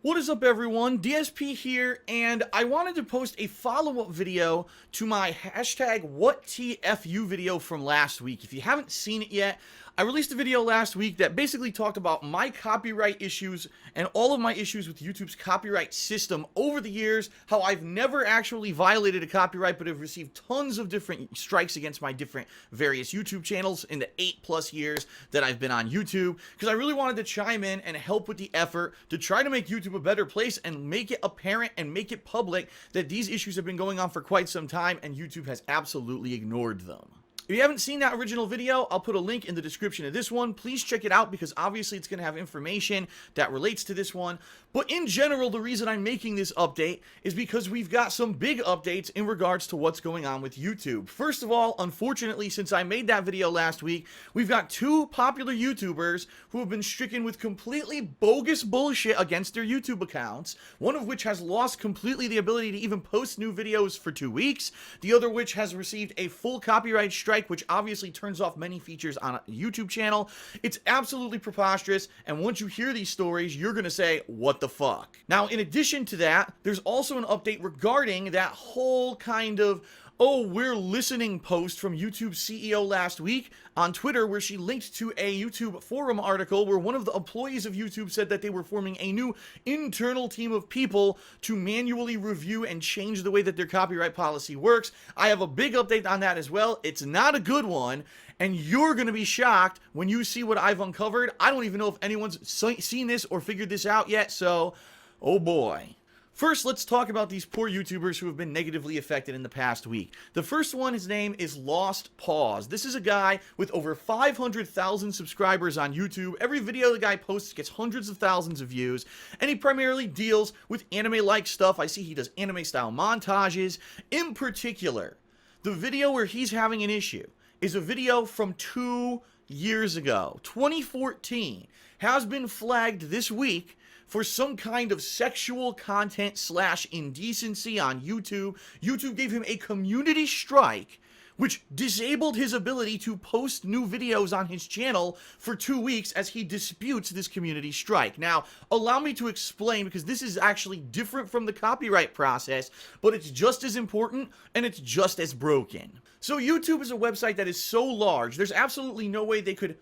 What is up, everyone? DSP here, and I wanted to post a follow-up video to my hashtag WTFU video from last week. If you haven't seen it yet, I released a video last week that basically talked about my copyright issues and all of my issues with YouTube's copyright system over the years, how I've never actually violated a copyright but have received tons of different strikes against my different various YouTube channels in the 8+ years that I've been on YouTube, because I really wanted to chime in and help with the effort to try to make YouTube a better place and make it apparent and make it public that these issues have been going on for quite some time and YouTube has absolutely ignored them. If you haven't seen that original video, I'll put a link in the description of this one. Please check it out because obviously it's going to have information that relates to this one. But in general, the reason I'm making this update is because we've got some big updates in regards to what's going on with YouTube. First of all, unfortunately, since I made that video last week, we've got two popular YouTubers who have been stricken with completely bogus bullshit against their YouTube accounts, one of which has lost completely the ability to even post new videos for 2 weeks, the other which has received a full copyright strike, which obviously turns off many features on a YouTube channel. It's absolutely preposterous, and once you hear these stories, you're gonna say, what the fuck? Now, in addition to that, there's also an update regarding that whole kind of "oh, we're listening" post from YouTube's CEO last week on Twitter, where she linked to a YouTube forum article where one of the employees of YouTube said that they were forming a new internal team of people to manually review and change the way that their copyright policy works. I have a big update on that as well. It's not a good one, and you're going to be shocked when you see what I've uncovered. I don't even know if anyone's seen this or figured this out yet, so oh boy. First, let's talk about these poor YouTubers who have been negatively affected in the past week. The first one, his name is Lost Pause. This is a guy with over 500,000 subscribers on YouTube. Every video the guy posts gets hundreds of thousands of views, and he primarily deals with anime-like stuff. I see he does anime-style montages. In particular, the video where he's having an issue is a video from 2 years ago. 2014 has been flagged this week for some kind of sexual content / indecency on YouTube. YouTube gave him a community strike, which disabled his ability to post new videos on his channel for 2 weeks as he disputes this community strike. Now, allow me to explain, because this is actually different from the copyright process, but it's just as important and it's just as broken. So YouTube is a website that is so large, there's absolutely no way they could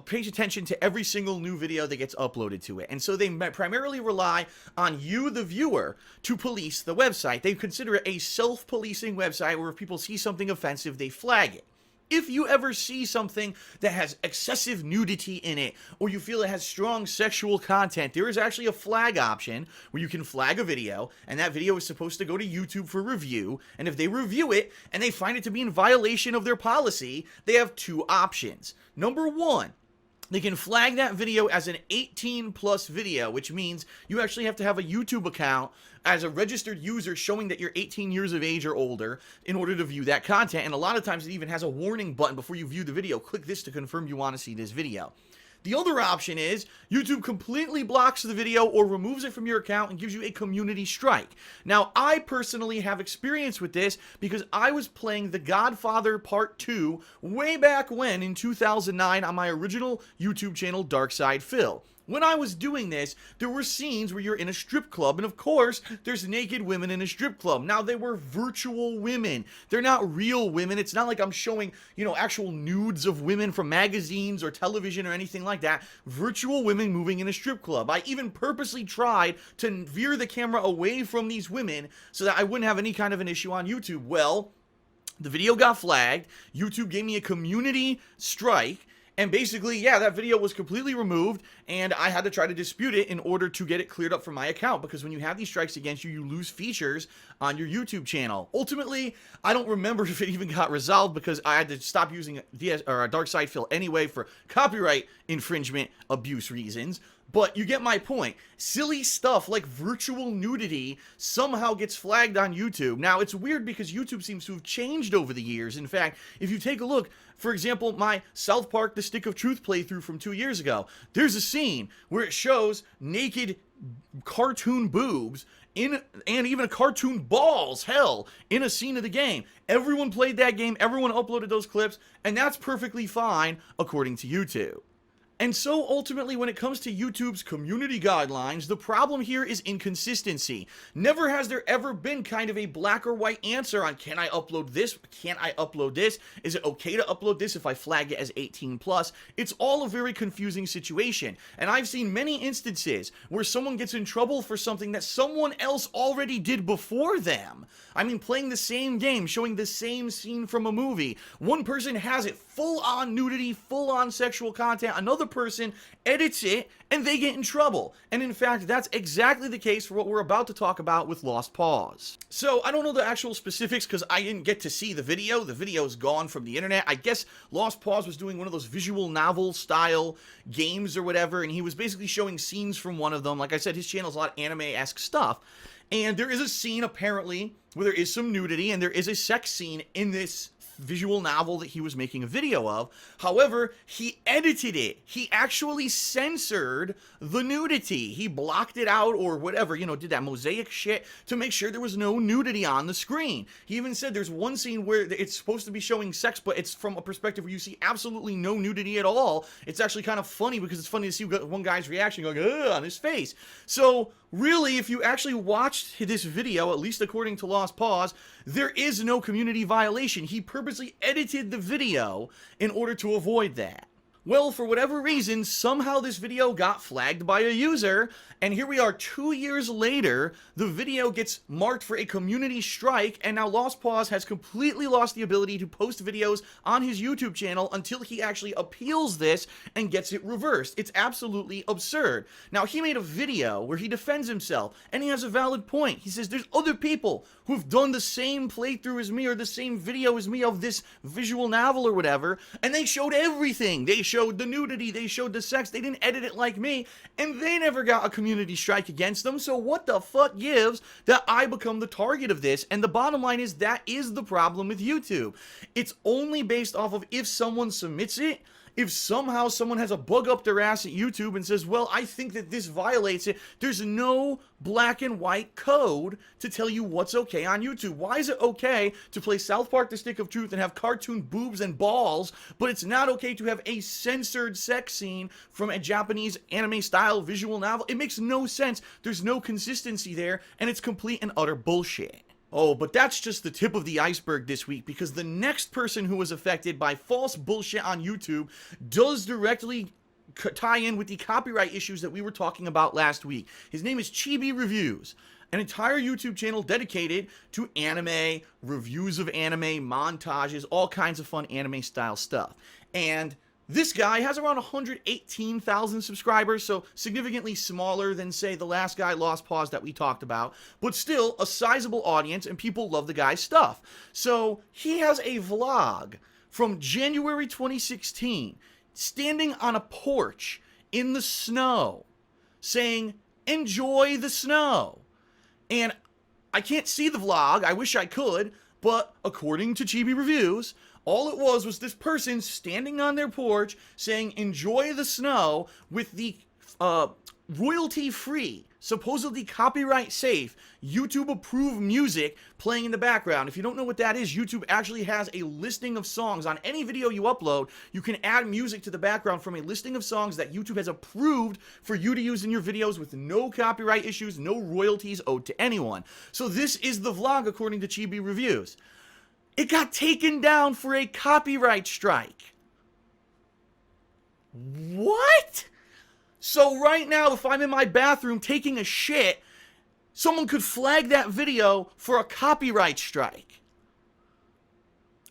pay attention to every single new video that gets uploaded to it. And so they primarily rely on you, the viewer, to police the website. They consider it a self-policing website where if people see something offensive, they flag it. If you ever see something that has excessive nudity in it, or you feel it has strong sexual content, there is actually a flag option where you can flag a video, and that video is supposed to go to YouTube for review, and if they review it, and they find it to be in violation of their policy, they have 2 options. Number 1, they can flag that video as an 18+ video, which means you actually have to have a YouTube account as a registered user showing that you're 18 years of age or older in order to view that content. And a lot of times it even has a warning button before you view the video. Click this to confirm you want to see this video. The other option is YouTube completely blocks the video or removes it from your account and gives you a community strike. Now, I personally have experience with this because I was playing The Godfather Part 2 way back when in 2009 on my original YouTube channel, Darkside Phil. When I was doing this, there were scenes where you're in a strip club, and of course, there's naked women in a strip club. Now, they were virtual women. They're not real women. It's not like I'm showing, actual nudes of women from magazines or television or anything like that. Virtual women moving in a strip club. I even purposely tried to veer the camera away from these women so that I wouldn't have any kind of an issue on YouTube. Well, the video got flagged. YouTube gave me a community strike. And basically, yeah, that video was completely removed, and I had to try to dispute it in order to get it cleared up from my account, because when you have these strikes against you, you lose features on your YouTube channel. Ultimately, I don't remember if it even got resolved because I had to stop using Darkside Phil anyway for copyright infringement abuse reasons. But you get my point. Silly stuff like virtual nudity somehow gets flagged on YouTube. Now, it's weird because YouTube seems to have changed over the years. In fact, if you take a look, for example, my South Park The Stick of Truth playthrough from 2 years ago, there's a scene where it shows naked cartoon boobs and even a cartoon balls, hell, in a scene of the game. Everyone played that game, everyone uploaded those clips, and that's perfectly fine according to YouTube. And so ultimately, when it comes to YouTube's community guidelines, the problem here is inconsistency. Never has there ever been kind of a black or white answer on, can I upload this? Can't I upload this? Is it okay to upload this if I flag it as 18 plus? It's all a very confusing situation. And I've seen many instances where someone gets in trouble for something that someone else already did before them. I mean, playing the same game, showing the same scene from a movie. One person has it full on nudity, full on sexual content. Another person edits it and they get in trouble. And in fact, that's exactly the case for what we're about to talk about with Lost Pause. So I don't know the actual specifics because I didn't get to see the video. The video is gone from the internet. I guess Lost Pause was doing one of those visual novel style games or whatever, and he was basically showing scenes from one of them. Like I said, his channel is a lot of anime-esque stuff. And there is a scene apparently where there is some nudity and there is a sex scene in this visual novel that he was making a video of. However, he edited it. He actually censored the nudity. He blocked it out or whatever, you know, did that mosaic shit to make sure there was no nudity on the screen. He even said there's one scene where it's supposed to be showing sex, but it's from a perspective where you see absolutely no nudity at all. It's actually kind of funny because it's funny to see one guy's reaction going, ugh, on his face. So really, if you actually watched this video, at least according to Lost Pause, there is no community violation. He purposely edited the video in order to avoid that. Well, for whatever reason, somehow this video got flagged by a user, and here we are 2 years later, the video gets marked for a community strike, and now Lost Pause has completely lost the ability to post videos on his YouTube channel until he actually appeals this and gets it reversed. It's absolutely absurd. Now, he made a video where he defends himself, and he has a valid point. He says, there's other people who've done the same playthrough as me or the same video as me of this visual novel or whatever, and they showed everything. They showed the nudity, they showed the sex, they didn't edit it like me, and they never got a community strike against them, so what the fuck gives that I become the target of this? And the bottom line is that is the problem with YouTube. It's only based off of if someone submits it. If somehow someone has a bug up their ass at YouTube and says, well, I think that this violates it, there's no black and white code to tell you what's okay on YouTube. Why is it okay to play South Park: The Stick of Truth and have cartoon boobs and balls, but it's not okay to have a censored sex scene from a Japanese anime-style visual novel? It makes no sense. There's no consistency there, and it's complete and utter bullshit. Oh, but that's just the tip of the iceberg this week, because the next person who was affected by false bullshit on YouTube does directly tie in with the copyright issues that we were talking about last week. His name is Chibi Reviews, an entire YouTube channel dedicated to anime, reviews of anime, montages, all kinds of fun anime-style stuff. And this guy has around 118,000 subscribers, so significantly smaller than, say, the last guy, Lost Pause, that we talked about, but still a sizable audience, and people love the guy's stuff. So he has a vlog from January 2016, standing on a porch in the snow, saying, enjoy the snow. And I can't see the vlog, I wish I could, but according to Chibi Reviews, all it was this person standing on their porch saying, enjoy the snow, with the royalty-free, supposedly copyright-safe, YouTube-approved music playing in the background. If you don't know what that is, YouTube actually has a listing of songs. On any video you upload, you can add music to the background from a listing of songs that YouTube has approved for you to use in your videos with no copyright issues, no royalties owed to anyone. So this is the vlog according to Chibi Reviews. It got taken down for a copyright strike. What? So right now, if I'm in my bathroom taking a shit, someone could flag that video for a copyright strike.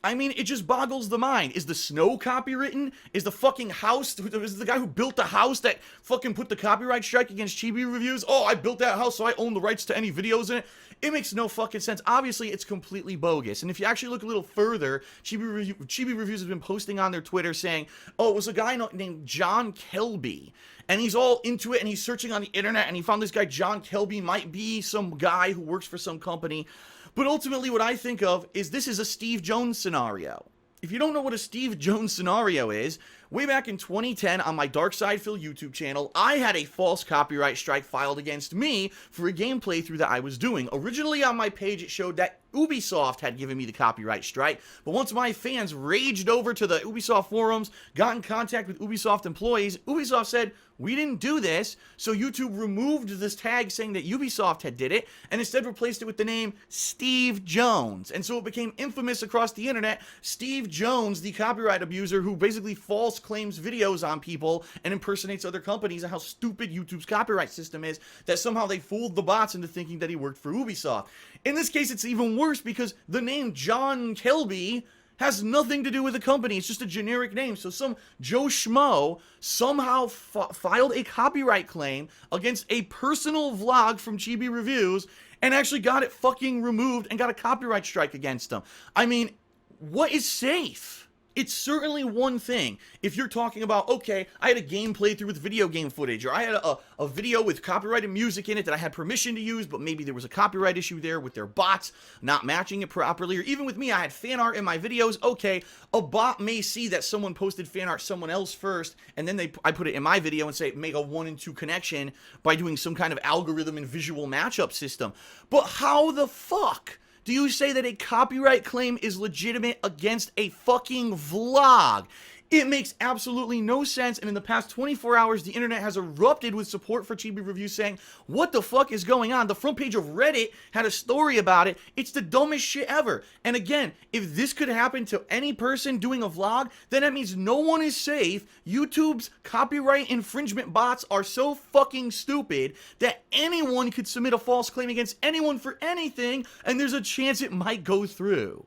I mean, it just boggles the mind. Is the snow copywritten? Is the fucking house, is the guy who built the house that fucking put the copyright strike against Chibi Reviews? Oh, I built that house, so I own the rights to any videos in it. It makes no fucking sense. Obviously, it's completely bogus. And if you actually look a little further, Chibi Reviews has been posting on their Twitter saying, oh, it was a guy named John Kelby. And he's all into it, and he's searching on the internet, and he found this guy, John Kelby, might be some guy who works for some company. But ultimately, what I think of is this is a Steve Jones scenario. If you don't know what a Steve Jones scenario is, way back in 2010 on my Dark Side Phil YouTube channel, I had a false copyright strike filed against me for a game playthrough that I was doing. Originally on my page, it showed that Ubisoft had given me the copyright strike. But once my fans raged over to the Ubisoft forums, got in contact with Ubisoft employees, Ubisoft said, we didn't do this, so YouTube removed this tag saying that Ubisoft had did it, and instead replaced it with the name Steve Jones. And so it became infamous across the internet. Steve Jones, the copyright abuser who basically false claims videos on people and impersonates other companies, and how stupid YouTube's copyright system is, that somehow they fooled the bots into thinking that he worked for Ubisoft. In this case, it's even worse because the name John Kelby has nothing to do with the company. It's just a generic name. So some Joe Schmo somehow filed a copyright claim against a personal vlog from Chibi Reviews and actually got it fucking removed and got a copyright strike against them. I mean, what is safe? It's certainly one thing if you're talking about, okay, I had a game playthrough with video game footage, or I had a video with copyrighted music in it that I had permission to use, but maybe there was a copyright issue there with their bots not matching it properly, or even with me, I had fan art in my videos. Okay, a bot may see that someone posted fan art someone else first, and then I put it in my video and say make a 1 and 2 connection by doing some kind of algorithm and visual matchup system. But how the fuck do you say that a copyright claim is legitimate against a fucking vlog? It makes absolutely no sense, and in the past 24 hours, the internet has erupted with support for Chibi Reviews saying, what the fuck is going on? The front page of Reddit had a story about it. It's the dumbest shit ever. And again, if this could happen to any person doing a vlog, then that means no one is safe. YouTube's copyright infringement bots are so fucking stupid that anyone could submit a false claim against anyone for anything, and there's a chance it might go through.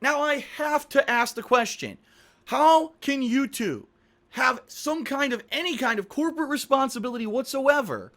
Now, I have to ask the question, how can YouTube have any kind of corporate responsibility whatsoever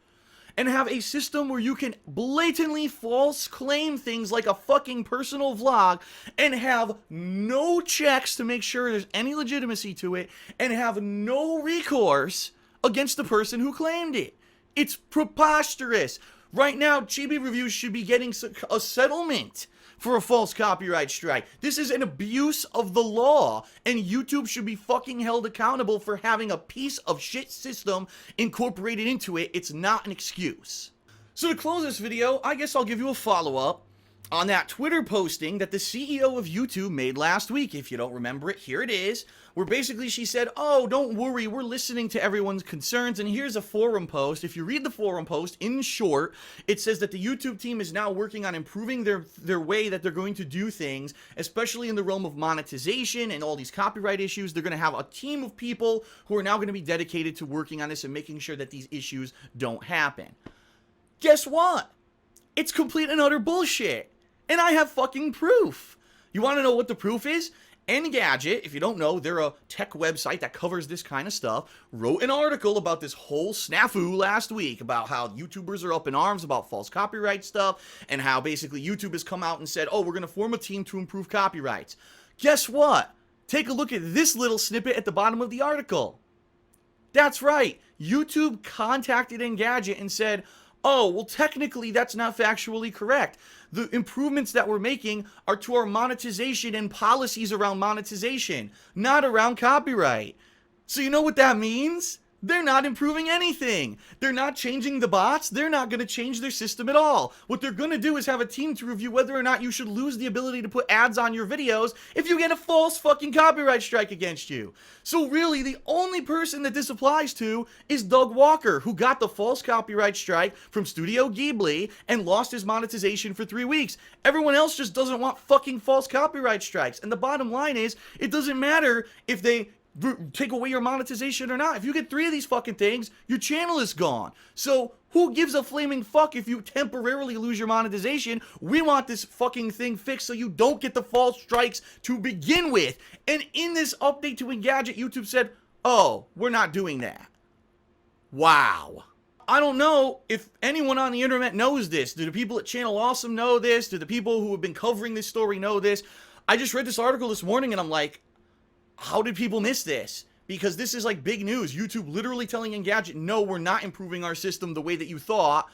and have a system where you can blatantly false claim things like a fucking personal vlog and have no checks to make sure there's any legitimacy to it and have no recourse against the person who claimed it? It's preposterous. Right now, Chibi Reviews should be getting a settlement for a false copyright strike. This is an abuse of the law, and YouTube should be fucking held accountable for having a piece of shit system incorporated into it. It's not an excuse. So to close this video, I guess I'll give you a follow-up on that Twitter posting that the CEO of YouTube made last week. If you don't remember it, here it is, where basically she said, oh, don't worry, we're listening to everyone's concerns, and here's a forum post. If you read the forum post, in short, it says that the YouTube team is now working on improving their way that they're going to do things, especially in the realm of monetization and all these copyright issues. They're going to have a team of people who are now going to be dedicated to working on this and making sure that these issues don't happen. Guess what? It's complete and utter bullshit. And I have fucking proof. You want to know what the proof is? Engadget, if you don't know, they're a tech website that covers this kind of stuff, wrote an article about this whole snafu last week about how YouTubers are up in arms about false copyright stuff and how basically YouTube has come out and said, oh, we're going to form a team to improve copyrights. Guess what? Take a look at this little snippet at the bottom of the article. That's right. YouTube contacted Engadget and said, oh, well, technically, that's not factually correct. The improvements that we're making are to our monetization and policies around monetization, not around copyright. So you know what that means? They're not improving anything. They're not changing the bots. They're not going to change their system at all. What they're going to do is have a team to review whether or not you should lose the ability to put ads on your videos if you get a false fucking copyright strike against you. So really, the only person that this applies to is Doug Walker, who got the false copyright strike from Studio Ghibli and lost his monetization for 3 weeks. Everyone else just doesn't want fucking false copyright strikes. And the bottom line is, it doesn't matter if they take away your monetization or not. If you get 3 of these fucking things, your channel is gone. So who gives a flaming fuck if you temporarily lose your monetization? We want this fucking thing fixed so you don't get the false strikes to begin with. And in this update to Engadget, YouTube said, oh, we're not doing that. Wow. I don't know if anyone on the internet knows this. Do the people at Channel Awesome know this? Do the people who have been covering this story know this? I just read this article this morning and I'm like, how did people miss this? Because this is like big news. YouTube literally telling Engadget, no, we're not improving our system the way that you thought.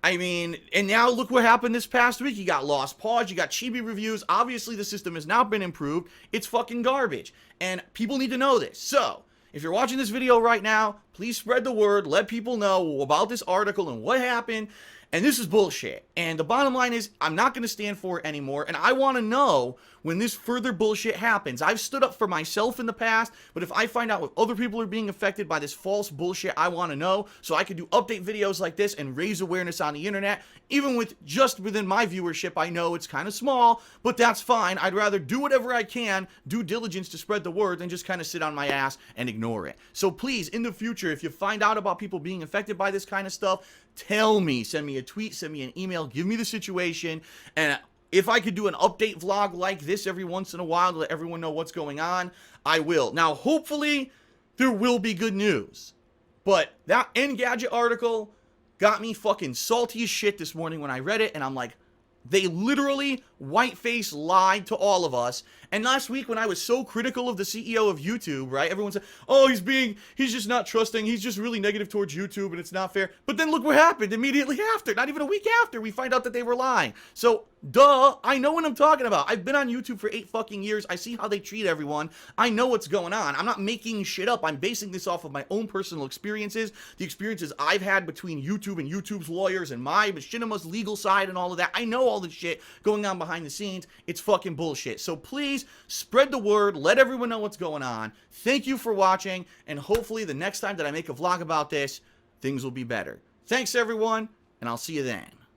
I mean, and now look what happened this past week. You got Lost Pause, you got Chibi Reviews. Obviously, the system has not been improved. It's fucking garbage. And people need to know this. So, if you're watching this video right now, Please spread the word. Let people know about this article and what happened. And this is bullshit. And the bottom line is, I'm not going to stand for it anymore. And I want to know when this further bullshit happens. I've stood up for myself in the past, but if I find out if other people are being affected by this false bullshit, I want to know so I can do update videos like this and raise awareness on the internet. Even with just within my viewership, I know it's kind of small, but that's fine. I'd rather do whatever I can, due diligence to spread the word, than just kind of sit on my ass and ignore it. So please, in the future, if you find out about people being affected by this kind of stuff, tell me. Send me a tweet, send me an email, give me the situation, and if I could do an update vlog like this every once in a while to let everyone know what's going on, I will. Now, hopefully, there will be good news. But that Engadget article got me fucking salty as shit this morning when I read it, and I'm like, they literally white-face lied to all of us. And last week when I was so critical of the CEO of YouTube, right, everyone said, oh, he's just not trusting, he's just really negative towards YouTube and it's not fair. But then look what happened immediately after, not even a week after, we find out that they were lying. So, duh, I know what I'm talking about. I've been on YouTube for 8 fucking years. I see how they treat everyone. I know what's going on. I'm not making shit up. I'm basing this off of my own personal experiences, the experiences I've had between YouTube and YouTube's lawyers and my Machinima's legal side and all of that. I know all the shit going on behind the scenes. It's fucking bullshit. So please spread the word. Let everyone know what's going on. Thank you for watching, and hopefully the next time that I make a vlog about this, things will be better. Thanks, everyone, and I'll see you then.